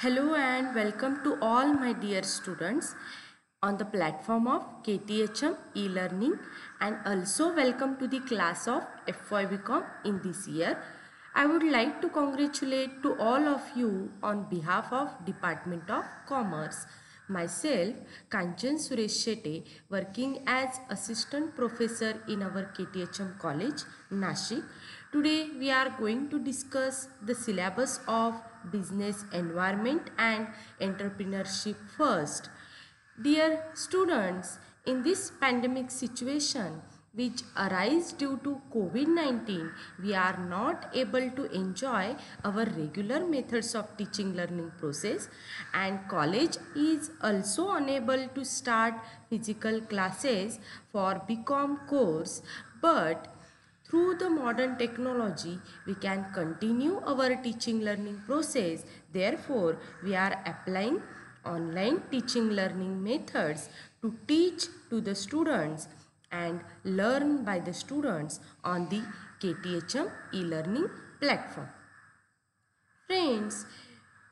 Hello and welcome to all my dear students on the platform of KTHM e-learning, and also welcome to the class of FYBCom in this year. I would like to congratulate to all of you on behalf of Department of Commerce. Myself, Kanchan Suresh Shete, working as Assistant Professor in our KTHM College, Nashik. Today we are going to discuss the syllabus of Business Environment and Entrepreneurship first. Dear students, in this pandemic situation which arise due to COVID-19, we are not able to enjoy our regular methods of teaching learning process, and college is also unable to start physical classes for BCom course, but through the modern technology, we can continue our teaching learning process. Therefore, we are applying online teaching learning methods to teach to the students and learn by the students on the KTHM e-learning platform. Friends,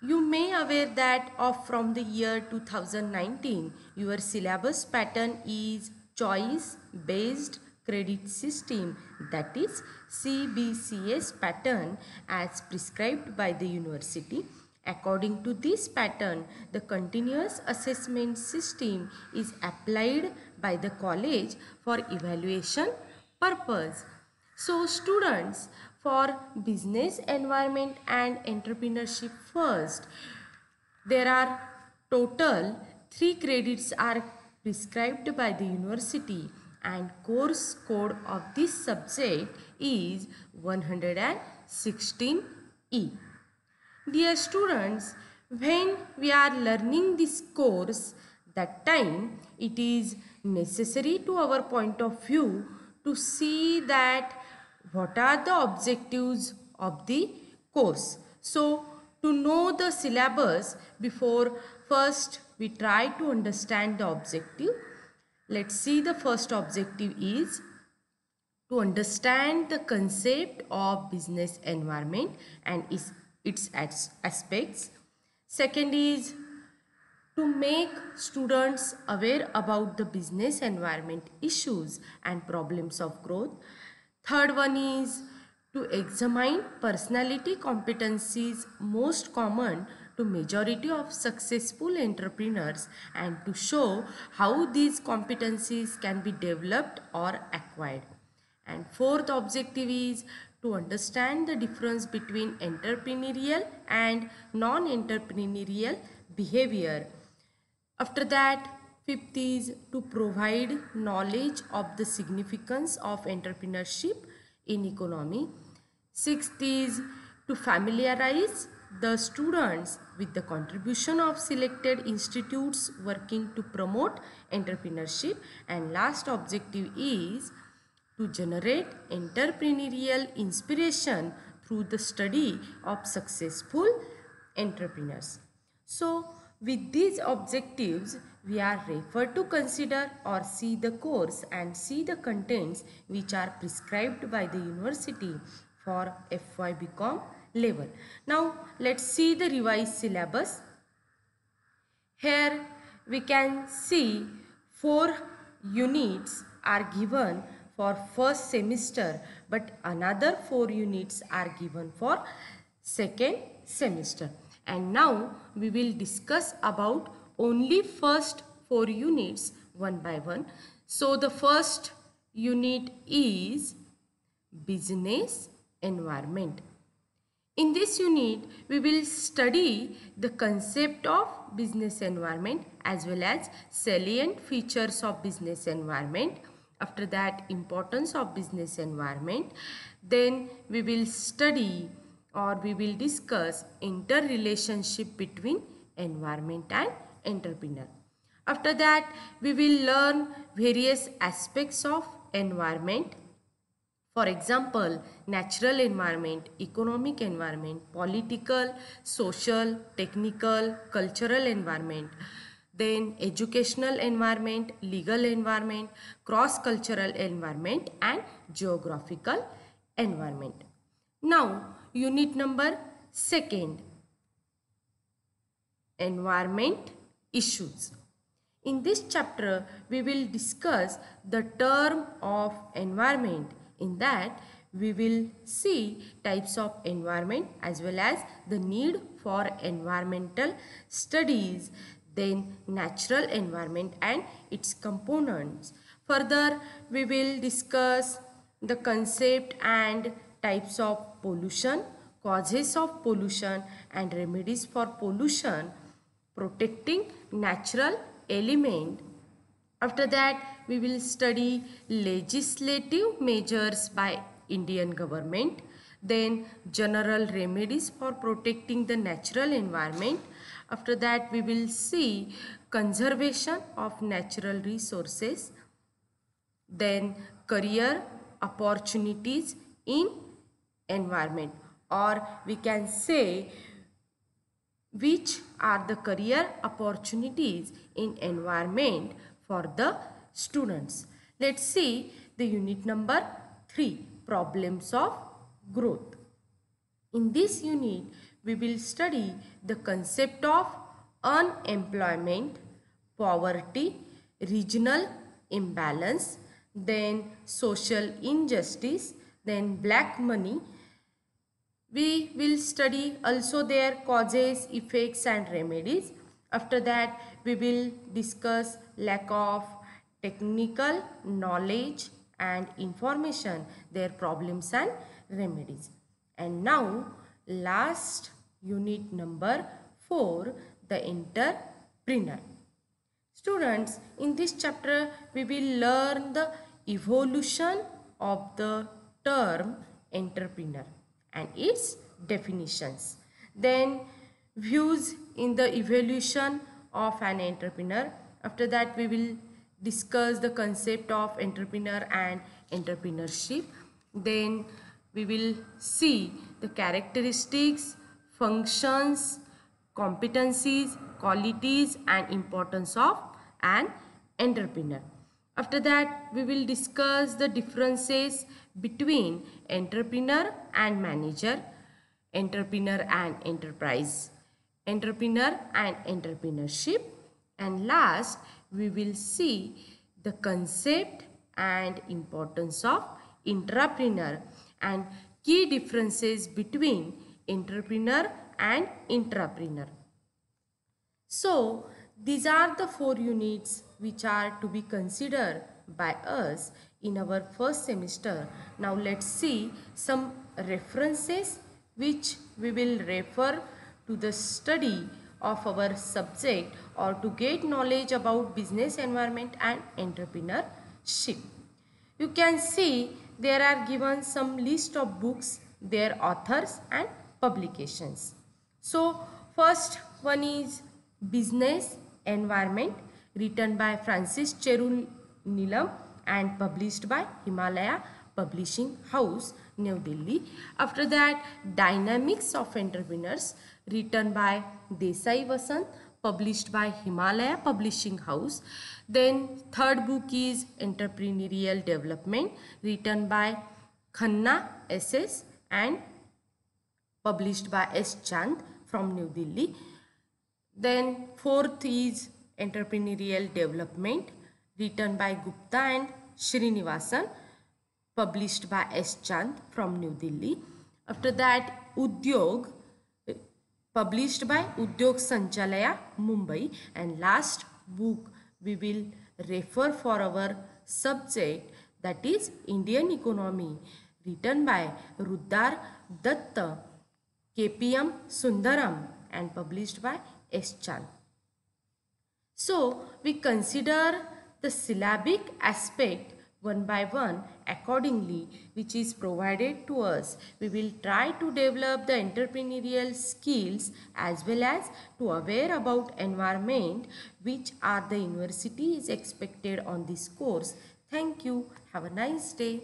you may aware that from the year 2019, your syllabus pattern is choice based credit system, that is CBCS pattern as prescribed by the university. According to this pattern, the continuous assessment system is applied by the college for evaluation purpose. So students, for business environment and entrepreneurship first, there are total 3 credits are prescribed by the university, and course code of this subject is 116E. Dear students, when we are learning this course, that time it is necessary to our point of view to see that what are the objectives of the course. So, to know the syllabus before, first we try to understand the objective. Let's see, the first objective is to understand the concept of business environment and its aspects. Second is to make students aware about the business environment issues and problems of growth. Third one is to examine personality competencies most common to majority of successful entrepreneurs and to show how these competencies can be developed or acquired. And fourth objective is to understand the difference between entrepreneurial and non-entrepreneurial behavior. After that, fifth is to provide knowledge of the significance of entrepreneurship in economy. Sixth is to familiarize the students with the contribution of selected institutes working to promote entrepreneurship. And last objective is to generate entrepreneurial inspiration through the study of successful entrepreneurs. So, with these objectives, we are referred to consider or see the course and see the contents which are prescribed by the university for FYBCom level. Now, let's see the revised syllabus. Here we can see 4 units are given for first semester, but another 4 units are given for second semester. And now we will discuss about only first 4 units one by one. So the first unit is business environment. In this unit, we will study the concept of business environment as well as salient features of business environment. After that, importance of business environment. Then we will study or we will discuss interrelationship between environment and entrepreneur. After that, we will learn various aspects of environment. For example, natural environment, economic environment, political, social, technical, cultural environment, then educational environment, legal environment, cross-cultural environment and geographical environment. Now, unit number second. environment issues. In this chapter, we will discuss the term of environment. In that, we will see types of environment as well as the need for environmental studies, then natural environment and its components. Further, we will discuss the concept and types of pollution, causes of pollution and remedies for pollution, protecting natural element. After that, we will study legislative measures by Indian government, then general remedies for protecting the natural environment. After that, we will see conservation of natural resources, then career opportunities in environment, or we can say which are the career opportunities in environment for the students. Let's see the unit number 3, problems of growth. In this unit, we will study the concept of unemployment, poverty, regional imbalance, then social injustice, then black money. We will study also their causes, effects and remedies. After that, we will discuss lack of technical knowledge and information, their problems and remedies. And now, last unit number 4, the entrepreneur. Students, in this chapter, we will learn the evolution of the term entrepreneur and its definitions. Then views in the evolution of an entrepreneur. After that, we will discuss the concept of entrepreneur and entrepreneurship. Then we will see the characteristics, functions, competencies, qualities and importance of an entrepreneur. After that, we will discuss the differences between entrepreneur and manager, entrepreneur and enterprise, entrepreneur and entrepreneurship, and last we will see the concept and importance of intrapreneur and key differences between entrepreneur and intrapreneur. So, these are the 4 units which are to be considered by us in our first semester. Now, let's see some references which we will refer to the study of our subject or to get knowledge about business environment and entrepreneurship. You can see there are given some list of books, their authors and publications. So, first one is Business Environment, written by Francis Cheru Neelam and published by Himalaya Publishing House, New Delhi. After that, Dynamics of Entrepreneurs, written by Desai Vasant, published by Himalaya Publishing House. Then third book is Entrepreneurial Development, written by Khanna SS and published by S. Chand from New Delhi. Then fourth is Entrepreneurial Development, written by Gupta and Srinivasan, published by S. Chand from New Delhi. After that, Udyog, published by Udyog Sanchalaya, Mumbai. And last book we will refer for our subject, that is Indian Economy, written by Ruddar Datta, KPM Sundaram and published by S. Chand. So, we consider the syllabic aspect one by one accordingly, which is provided to us. We will try to develop the entrepreneurial skills as well as to aware about environment which are the university is expected on this course. Thank you. Have a nice day.